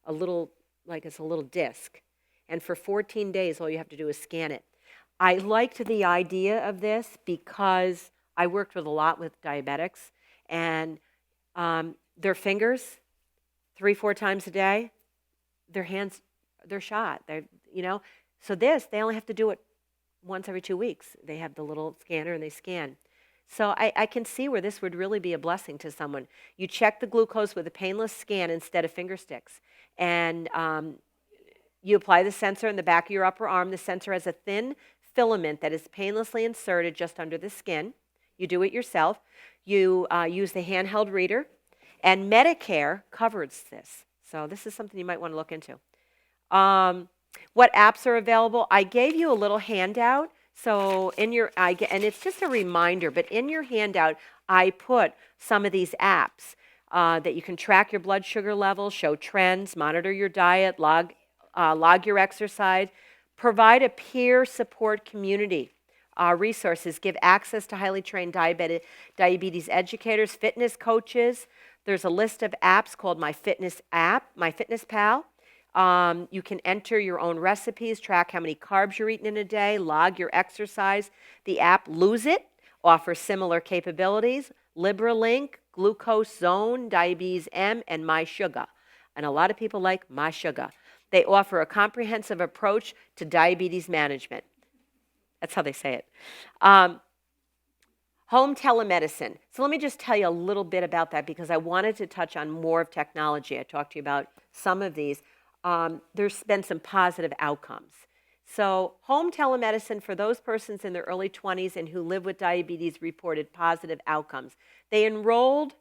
little, like it's a little disc. And for 14 days, all you have to do is scan it. I liked the idea of this because I worked with a lot with diabetics, and their fingers, 3-4 times a day, their hands, they're shot. So this, they only have to do it once every 2 weeks. They have the little scanner and they scan. So I can see where this would really be a blessing to someone. You check the glucose with a painless scan instead of finger sticks. And you apply the sensor in the back of your upper arm. The sensor has a thin filament that is painlessly inserted just under the skin. You do it yourself. You use the handheld reader. And Medicare covers this. So this is something you might want to look into. What apps are available? I gave you a little handout. So and it's just a reminder, but in your handout, I put some of these apps that you can track your blood sugar levels, show trends, monitor your diet, log your exercise, provide a peer support community. Resources, give access to highly trained diabetes educators, fitness coaches. There's a list of apps called My Fitness Pal. You can enter your own recipes, track how many carbs you're eating in a day, log your exercise. The app Lose It offers similar capabilities. LibraLink, Glucose Zone, Diabetes M, and My Sugar. And a lot of people like My Sugar. They offer a comprehensive approach to diabetes management. That's how they say it. Home telemedicine. So let me just tell you a little bit about that because I wanted to touch on more of technology. I talked to you about some of these. There's been some positive outcomes. So home telemedicine for those persons in their early 20s and who live with diabetes reported positive outcomes. They enrolled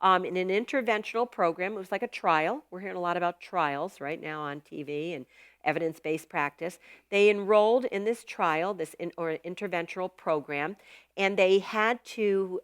in an interventional program. It was like a trial. We're hearing a lot about trials right now on TV and evidence-based practice. They enrolled in this trial, or interventional program, and they had to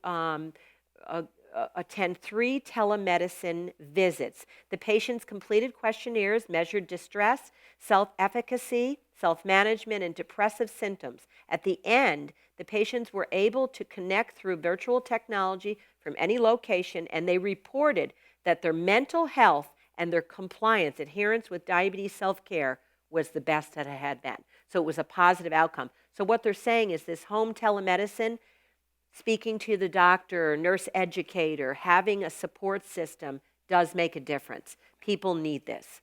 attend 3 telemedicine visits. The patients completed questionnaires, measured distress, self-efficacy, self-management, and depressive symptoms. At the end, the patients were able to connect through virtual technology from any location, and they reported that their mental health and their compliance, adherence with diabetes self-care was the best that it had been. So it was a positive outcome. So what they're saying is this home telemedicine, speaking to the doctor, nurse educator, having a support system does make a difference. People need this.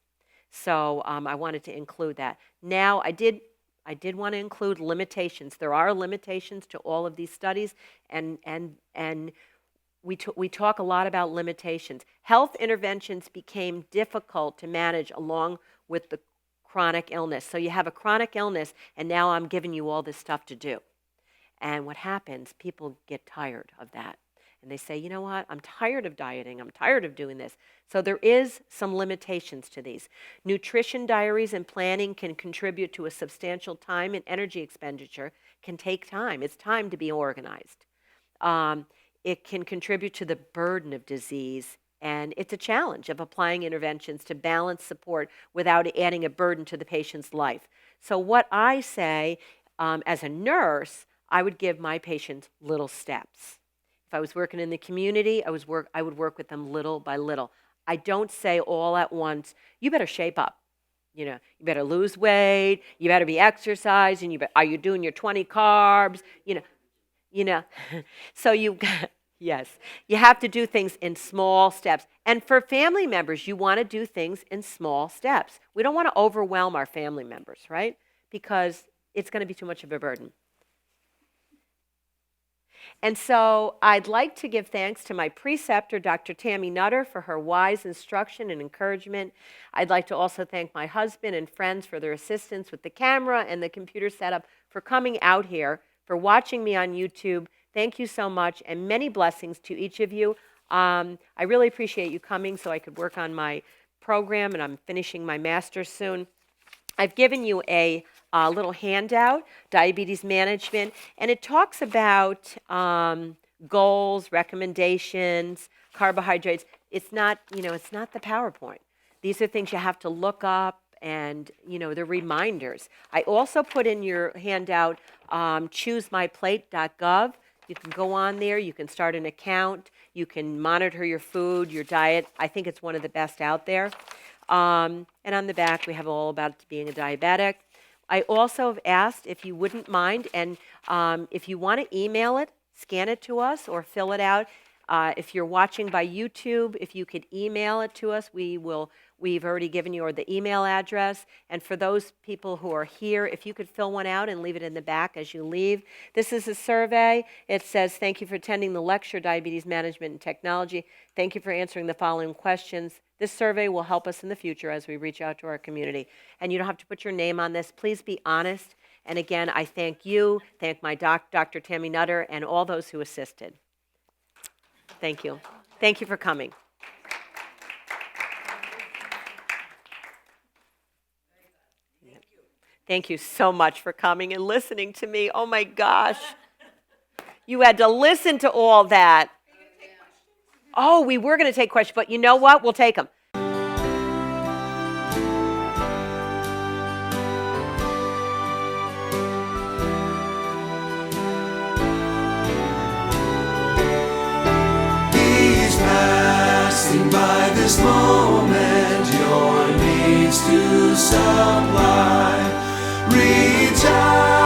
So I wanted to include that. Now, I did want to include limitations. There are limitations to all of these studies, and we talk a lot about limitations. Health interventions became difficult to manage along with the chronic illness. So you have a chronic illness, and now I'm giving you all this stuff to do. And what happens, people get tired of that. And they say, you know what, I'm tired of dieting. I'm tired of doing this. So there is some limitations to these. Nutrition diaries and planning can contribute to a substantial time and energy expenditure, can take time. It's time to be organized. It can contribute to the burden of disease. And it's a challenge of applying interventions to balance support without adding a burden to the patient's life. So what I say as a nurse, I would give my patients little steps. If I was working in the community, I would work with them little by little. I don't say all at once, you better shape up. You better lose weight. You better be exercising. Are you doing your 20 carbs? So yes, you have to do things in small steps. And for family members, you want to do things in small steps. We don't want to overwhelm our family members, right? Because it's going to be too much of a burden. And so I'd like to give thanks to my preceptor, Dr. Tammy Nutter, for her wise instruction and encouragement. I'd like to also thank my husband and friends for their assistance with the camera and the computer setup, for coming out here, for watching me on YouTube. Thank you so much, and many blessings to each of you. I really appreciate you coming so I could work on my program, and I'm finishing my master's soon. I've given you a little handout, Diabetes Management, and it talks about goals, recommendations, carbohydrates. It's not, it's not the PowerPoint. These are things you have to look up, and, they're reminders. I also put in your handout choosemyplate.gov. You can go on there, you can start an account, you can monitor your food, your diet. I think it's one of the best out there. And on the back, we have all about being a diabetic. I also have asked if you wouldn't mind, and if you want to email it, scan it to us or fill it out. If you're watching by YouTube, if you could email it to us, we've already given you the email address. And for those people who are here, if you could fill one out and leave it in the back as you leave. This is a survey. It says, thank you for attending the lecture, Diabetes Management and Technology. Thank you for answering the following questions. This survey will help us in the future as we reach out to our community. And you don't have to put your name on this. Please be honest. And again, I thank you, thank my Dr. Tammy Nutter, and all those who assisted. Thank you. Thank you for coming. Thank you so much for coming and listening to me. Oh my gosh. You had to listen to all that. Oh, we were going to take questions, but you know what? We'll take them. He's passing by this moment, your needs to supply. Reach out.